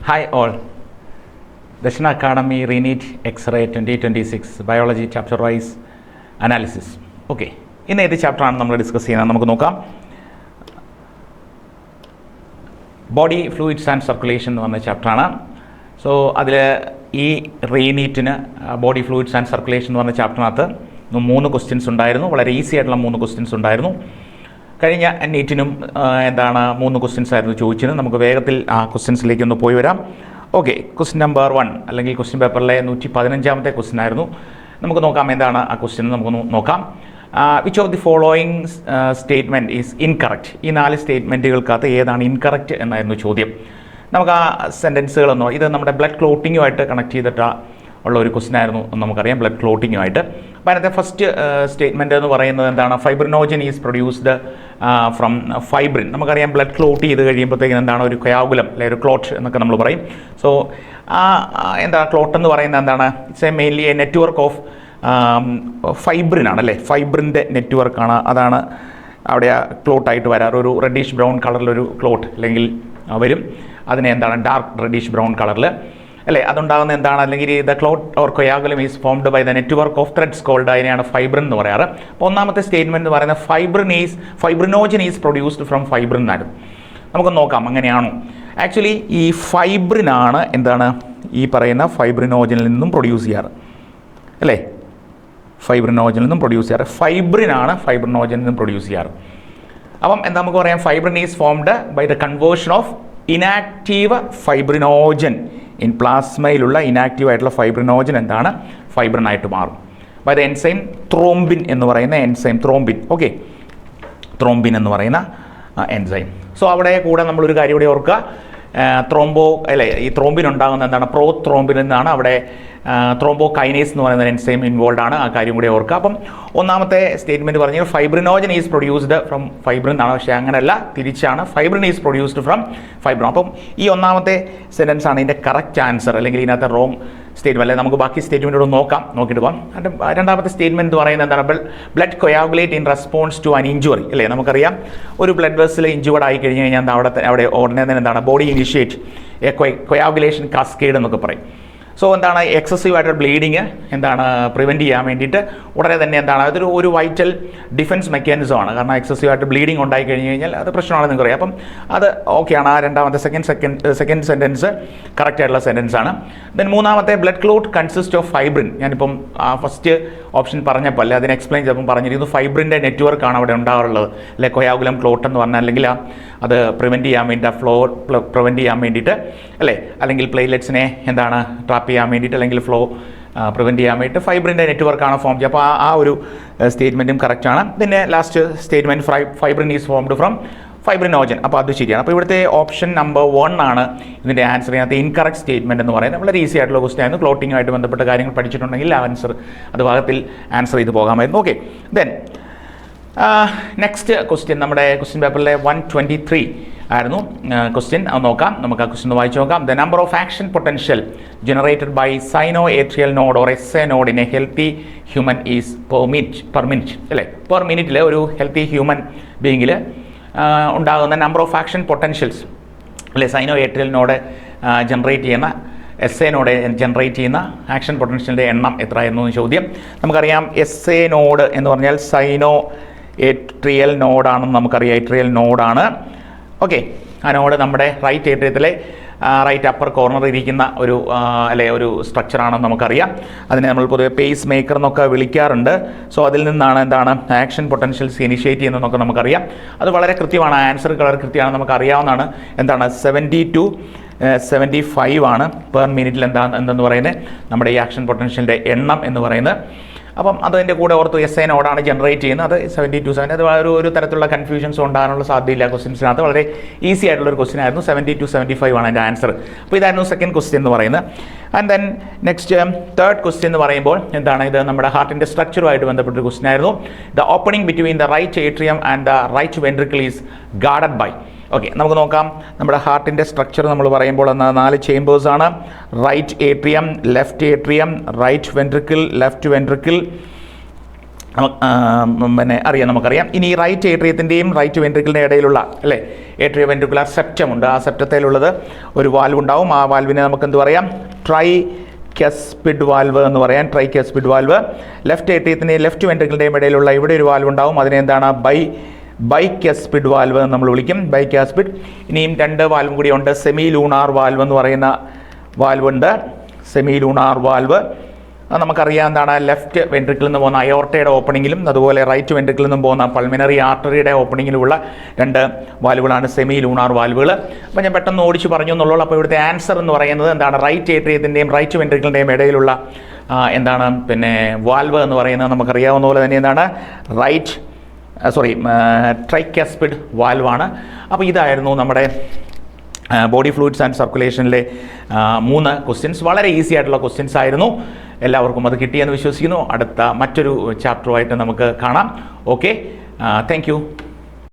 Hi all, Dashna Academy ReNEET X-Ray 2026 Biology Chapter Wise Analysis. Okay, ഇന്ന് ഏത് ചാപ്റ്ററാണ് നമ്മൾ ഡിസ്കസ് ചെയ്യുന്നത് നമുക്ക് നോക്കാം. ബോഡി ഫ്ലൂയിഡ്സ് ആൻഡ് സർക്കുലേഷൻ എന്ന് പറഞ്ഞ ചാപ്റ്ററാണ്. സോ അതിൽ ഈ ReNEETന് ബോഡി ഫ്ലൂയിഡ്സ് ആൻഡ് സർക്കുലേഷൻ എന്ന് പറഞ്ഞ ചാപ്റ്ററിനകത്ത് 3 ക്വസ്റ്റ്യൻസ് ഉണ്ടായിരുന്നു. വളരെ ഈസി ആയിട്ടുള്ള 3 ക്വസ്റ്റ്യൻസ് ഉണ്ടായിരുന്നു. കഴിഞ്ഞ നീറ്റിനും 3 ക്വസ്റ്റ്യൻസ് ആയിരുന്നു ചോദിച്ചത്. നമുക്ക് വേഗത്തിൽ ആ ക്വസ്റ്റ്യൻസിലേക്ക് ഒന്ന് പോയി വരാം. ഓക്കെ, ക്വസ്റ്റ്യൻ നമ്പർ 1 അല്ലെങ്കിൽ ക്വസ്റ്റ്യൻ പേപ്പറിലെ 115ാമത്തെ ക്വസ്റ്റ്യൻ ആയിരുന്നു. നമുക്ക് നോക്കാം എന്താണ് ആ ക്വസ്റ്റ്യൻ നമുക്കൊന്ന് നോക്കാം. Which of the following statement is incorrect? ഈ 4 സ്റ്റേറ്റ്മെൻറ്റുകൾക്കകത്ത് ഏതാണ് ഇൻകറക്റ്റ് എന്നായിരുന്നു ചോദ്യം. നമുക്ക് ആ സെൻറ്റൻസുകളൊന്നും, ഇത് നമ്മുടെ ബ്ലഡ് ക്ലോട്ടിങ്ങുമായിട്ട് കണക്ട് ചെയ്തിട്ട് ഉള്ള ഒരു ക്വസ്റ്റ്യൻ ആയിരുന്നു നമുക്കറിയാം, ബ്ലഡ് ക്ലോട്ടിങ്ങുമായിട്ട്. അപ്പോൾ അതിനകത്തെ ഫസ്റ്റ് സ്റ്റേറ്റ്മെൻറ്റ് എന്ന് പറയുന്നത് എന്താണ്? Fibrinogen is produced from fibrin. നമുക്കറിയാം ബ്ലഡ് ക്ലോട്ട് ചെയ്ത് കഴിയുമ്പോഴത്തേക്കും എന്താണ് ഒരു കയാകുലം അല്ലെങ്കിൽ ഒരു ക്ലോട്ട് എന്നൊക്കെ നമ്മൾ പറയും. സോ ക്ലോട്ട് എന്ന് പറയുന്നത് എന്താണ്? It's mainly A network of fibrin ആണല്ലേ, ഫൈബ്രിൻ്റെ നെറ്റ്വർക്കാണ്. അതാണ് അവിടെ ക്ലോട്ടായിട്ട് വരാറ്. ഒരു റെഡിഷ് ബ്രൗൺ കളറിലൊരു ക്ലോട്ട് അല്ലെങ്കിൽ വരും. അതിനെ ഡാർക്ക് റെഡിഷ് ബ്രൗൺ കളറിൽ അല്ലേ അതുണ്ടാകുന്ന അല്ലെങ്കിൽ the clot or coagulum is formed by the network of threads called, അതിനെയാണ് ഫൈബ്രിൻ എന്ന് പറയാറ്. അപ്പോൾ ഒന്നാമത്തെ സ്റ്റേറ്റ്മെൻറ്റ് എന്ന് പറയുന്നത് fibrinogen is produced from fibrin എന്നായിരുന്നു. നമുക്ക് നോക്കാം അങ്ങനെയാണോ. ആക്ച്വലി ഈ ഫൈബ്രിനാണ് ഈ പറയുന്ന ഫൈബ്രിനോജനിൽ നിന്നും പ്രൊഡ്യൂസ് ചെയ്യാറ് അല്ലേ, ഫൈബ്രിനോജനിൽ നിന്നും പ്രൊഡ്യൂസ് ചെയ്യാറ്. ഫൈബ്രിനാണ് ഫൈബ്രിനോജനിൽ നിന്നും പ്രൊഡ്യൂസ് ചെയ്യാറ്. അപ്പം നമുക്ക് പറയാം fibrin is formed by the conversion of inactive fibrinogen in പ്ലാസ്മയിലുള്ള ഇനാക്റ്റീവ് ആയിട്ടുള്ള ഫൈബ്രിനോജൻ ഫൈബ്രിനായിട്ട് മാറും ബൈ ദ എൻസൈം ത്രോംബിൻ എന്ന് പറയുന്ന എൻസൈം. ത്രോംബിൻ ത്രോംബിൻ എന്ന് പറയുന്ന എൻസൈം. സോ അവിടെ കൂടെ നമ്മളൊരു കാര്യം കൂടി ഓർക്കുക, ഈ ത്രോംബിൻ ഉണ്ടാകുന്ന പ്രോ ത്രോംബിൻ എന്നാണ്. അവിടെ ത്രോംബോകൈനേസ് എന്ന് പറയുന്ന എൻസൈം ഇൻവോൾവ് ആണ്. ആ കാര്യം കൂടി ഓർക്കുക. അപ്പം ഒന്നാമത്തെ സ്റ്റേറ്റ്മെൻറ്റ് പറഞ്ഞാൽ fibrinogen is produced from fibrin എന്നാണ്. പക്ഷേ അങ്ങനെയല്ല, തിരിച്ചാണ്. Fibrin is produced from fibrin. അപ്പം ഈ ഒന്നാമത്തെ സെൻറ്റൻസ് ആണ് ഇതിൻ്റെ കറക്റ്റ് ആൻസർ, അല്ലെങ്കിൽ ഇതിനകത്ത് റോങ് സ്റ്റേറ്റ്മെൻറ്റ്. അല്ലെങ്കിൽ നമുക്ക് ബാക്കി സ്റ്റേറ്റ്മെൻറ്റോട് നോക്കിയിട്ട് പോകാം. രണ്ടാമത്തെ സ്റ്റേറ്റ്മെൻറ്റ് എന്ന് പറയുന്നത് blood coagulate in response to an injury അല്ലേ. നമുക്കറിയാം ഒരു ബ്ലഡ് വെസൽ ഇഞ്ചുവേർഡ് ആയി കഴിഞ്ഞ് കഴിഞ്ഞാൽ അവിടെ ഉടനെ തന്നെ body initiate A coagulation cascade എന്നൊക്കെ പറയും. സോ എക്സസീവ് ആയിട്ടുള്ള ബ്ലീഡിങ് പ്രിവെൻറ്റ് ചെയ്യാൻ വേണ്ടിയിട്ട് ഉടനെ തന്നെ അതൊരു വൈറ്റൽ ഡിഫൻസ് മെക്കാനിസമാണ്. കാരണം എക്സസീവ് ആയിട്ട് ബ്ലീഡിങ് ഉണ്ടായി കഴിഞ്ഞ് കഴിഞ്ഞാൽ അത് പ്രശ്നമാണെന്ന് നിങ്ങൾക്ക് അറിയാം. അപ്പം അത് ഓക്കെയാണ്. ആ രണ്ടാമത്തെ സെക്കൻഡ് സെൻറ്റൻസ് കറക്റ്റ് ആയിട്ടുള്ള സെൻറ്റൻസ് ആണ്. ദെൻ മൂന്നാമത്തെ blood clot consist of fibrin. ഞാനിപ്പം ഫസ്റ്റ് ഓപ്ഷൻ പറഞ്ഞപ്പോൾ അല്ലെ അതിനെ എക്സ്പ്ലെയിൻ ചെയ്തപ്പോൾ പറഞ്ഞിരിക്കുന്നു ഫൈബ്രിൻ്റെ നെറ്റ്വർക്കാണ് അവിടെ ഉണ്ടാകാറുള്ളത് അല്ലെ. കൊയാഗുലം ക്ലോട്ട് എന്ന് പറഞ്ഞാൽ അല്ലെങ്കിൽ അത് പ്രിവെൻറ്റ് ചെയ്യാൻ വേണ്ടി പ്രിവെൻറ്റ് ചെയ്യാൻ വേണ്ടിയിട്ട് അല്ലേ, അല്ലെങ്കിൽ പ്ലേറ്റ്ലെറ്റ്സിനെ ട്രാപ്പ് ചെയ്യാൻ വേണ്ടിയിട്ട് അല്ലെങ്കിൽ ഫ്ലോ പ്രിവെൻറ്റ് ചെയ്യാൻ വേണ്ടിയിട്ട് ഫൈബ്രിൻ്റെ നെറ്റ്വർക്കാണ് ഫോം ചെയ്യുക. അപ്പോൾ ആ ഒരു സ്റ്റേറ്റ്മെൻറ്റും കറക്റ്റാണ്. പിന്നെ last statement fibrin is formed from fibrinogen. അപ്പോൾ അത് ശരിയാണ്. അപ്പോൾ ഇവിടുത്തെ ഓപ്ഷൻ നമ്പർ 1 ആണ് ഇതിൻ്റെ ആൻസർ. ഇതിനകത്ത് ഇൻകറക്റ്റ് സ്റ്റേറ്റ്മെൻറ്റ് എന്ന് പറയുന്നത് വളരെ ഈസി ആയിട്ടുള്ള ക്വസ്റ്റ്യൻ ആയിരുന്നു. ക്ലോട്ടിങ്ങുമായിട്ട് ബന്ധപ്പെട്ട കാര്യങ്ങൾ പഠിച്ചിട്ടുണ്ടെങ്കിൽ അത് ഭാഗത്തിൽ ആൻസർ ചെയ്ത് പോകാമായിരുന്നു. ഓക്കെ, ദെൻ നെക്സ്റ്റ് ക്വസ്റ്റ്യൻ നമ്മുടെ ക്വസ്റ്റ്യൻ പേപ്പറിലെ 123 ആയിരുന്നു ക്വസ്റ്റ്യൻ. അത് നോക്കാം, നമുക്ക് ആ ക്വസ്റ്റ്യൻ വായിച്ചു നോക്കാം. The number of action potential generated by sino atrial node or SA node in a healthy human is per minute അല്ലേ. പെർ മിനിറ്റിൽ ഒരു ഹെൽത്തി ഹ്യൂമൻ ബീയിങ്ങിൽ ഉണ്ടാകുന്ന നമ്പർ ഓഫ് ആക്ഷൻ പൊട്ടൻഷ്യൽസ് അല്ലെ, സൈനോ ഏട്രിയൽ നോഡ് ജനറേറ്റ് ചെയ്യുന്ന SA നോഡ് ജനറേറ്റ് ചെയ്യുന്ന action പൊട്ടൻഷ്യലിൻ്റെ എണ്ണം എത്രയായിരുന്നു ചോദ്യം. നമുക്കറിയാം SA നോഡ് എന്ന് പറഞ്ഞാൽ സൈനോ ഏട്രിയൽ നോഡാണെന്ന് നമുക്കറിയാം. ഏട്രിയൽ നോഡാണ്. ഓക്കെ, ആ നോഡ് നമ്മുടെ റൈറ്റ് ഏട്രിയത്തിലെ റൈറ്റ് അപ്പർ കോർണറിൽ ഇരിക്കുന്ന ഒരു സ്ട്രക്ചറാണെന്ന് നമുക്കറിയാം. അതിനെ നമ്മൾ പൊതുവെ പേസ് മേക്കർ എന്നൊക്കെ വിളിക്കാറുണ്ട്. സോ അതിൽ നിന്നാണ് ആക്ഷൻ പൊട്ടൻഷ്യൽസ് ഇനിഷ്യേറ്റ് ചെയ്യുന്നതെന്നൊക്കെ നമുക്കറിയാം. അത് വളരെ കൃത്യമാണ്. ആൻസർ വളരെ കൃത്യമാണ്, നമുക്കറിയാവുന്നതാണ്. 70 to 75 ആണ് പെർ മിനിറ്റിൽ എന്തെന്ന് പറയുന്നത് നമ്മുടെ ഈ ആക്ഷൻ പൊട്ടൻഷ്യലിൻ്റെ എണ്ണം എന്ന് പറയുന്നത്. അപ്പം അതിൻ്റെ കൂടെ ഓർത്ത് SA നോഡാണ് ജനറേറ്റ് ചെയ്യുന്നത്. അത് 70 to 70. അത് ഒരു തരത്തിലുള്ള കൺഫ്യൂഷൻസ് ഉണ്ടാകാനുള്ള സാധ്യതയില്ല. ക്വസ്റ്റ്യൻസിനകത്ത് വളരെ ഈസി ആയിട്ടുള്ളൊരു ക്വസ്റ്റ്യൻ ആയിരുന്നു. 70 to 75 ആണ് എൻ്റെ ആൻസർ. അപ്പോൾ ഇതായിരുന്നു സെക്കൻഡ് ക്വസ്റ്റ്യൻ എന്ന് പറയുന്നത്. And then next third question എന്ന് പറയുമ്പോൾ ഇത് നമ്മുടെ ഹാർട്ടിൻ്റെ സ്ട്രക്ചറുമായിട്ട് ബന്ധപ്പെട്ടൊരു ക്വസ്റ്റ്യൻ ആയിരുന്നു. The opening between the right atrium and the right ventricle is guarded by. Okay, നമുക്ക് നോക്കാം. നമ്മുടെ ഹാർട്ടിൻ്റെ സ്ട്രക്ചർ നമ്മൾ പറയുമ്പോൾ 4 ചേമ്പേഴ്സാണ്. Right atrium, left atrium, right ventricle, left ventricle, പിന്നെ നമുക്കറിയാം. ഇനി റൈറ്റ് ഏട്രിയത്തിൻ്റെയും റൈറ്റ് വെൻട്രിക്കിളിൻ്റെ ഇടയിലുള്ള അല്ലേ ഏട്രിയോ വെൻട്രിക്കുലർ സെപ്റ്റം ഉണ്ട്. ആ സെപ്റ്റത്തിലുള്ളത് ഒരു വാൽവ് ഉണ്ടാവും. ആ വാൽവിനെ നമുക്ക് എന്ത് പറയാം? ട്രൈക്യാസ്പിഡ് വാൽവ് എന്ന് പറയാം. ട്രൈക്യാസ്പിഡ് വാൽവ്. ലെഫ്റ്റ് ഏട്രിയത്തിൻ്റെയും ലെഫ്റ്റ് വെൻട്രിക്കിളിൻ്റെയും ഇടയിലുള്ള ഇവിടെ ഒരു വാൽവ് ഉണ്ടാവും. അതിനെ എന്താണ്? ബൈക്യാസ്പിഡ് വാൽവ് എന്ന് നമ്മൾ വിളിക്കും. ബൈക്യാസ്പിഡ്. ഇനിയും 2 വാൽവും കൂടി ഉണ്ട്. സെമി ലൂണാർ വാൽവ് എന്ന് പറയുന്ന വാൽവ് ഉണ്ട്. സെമി ലൂണാർ വാൽവ് നമുക്കറിയാം എന്താണ്? ലെഫ്റ്റ് വെൻട്രിക്കിളിൽ നിന്ന് പോകുന്ന അയോർട്ടയുടെ ഓപ്പണിങ്ങിലും അതുപോലെ റൈറ്റ് വെൻട്രിക്കിളിൽ നിന്നും പോകുന്ന പൾമിനറി ആർട്ടറിയുടെ ഓപ്പണിങ്ങിലുമുള്ള 2 വാൽവുകളാണ് സെമി ലൂണാർ വാൽവുകൾ. അപ്പോൾ ഞാൻ പെട്ടെന്ന് ഓടിച്ച് പറഞ്ഞു എന്നുള്ളൂ. അപ്പോൾ ഇവിടുത്തെ ആൻസർ എന്ന് പറയുന്നത് എന്താണ്? റൈറ്റ് ഏട്രിയത്തിൻ്റെയും റൈറ്റ് വെൻട്രിക്കിളിൻ്റെയും ഇടയിലുള്ള എന്താണ് വാൽവ് എന്ന് പറയുന്നത് നമുക്കറിയാവുന്ന പോലെ തന്നെ എന്താണ്? ട്രൈക്യാസ്പിഡ് വാൽവാണ്. അപ്പോൾ ഇതായിരുന്നു നമ്മുടെ ബോഡി ഫ്ലൂയിഡ്സ് ആൻഡ് സർക്കുലേഷനിലെ 3 ക്വസ്റ്റ്യൻസ്. വളരെ ഈസി ആയിട്ടുള്ള ക്വസ്റ്റ്യൻസ് ആയിരുന്നു. എല്ലാവർക്കും അത് കിട്ടിയെന്ന് വിശ്വസിക്കുന്നു. അടുത്ത മറ്റൊരു ചാപ്റ്ററുമായിട്ട് നമുക്ക് കാണാം. Okay, thank you.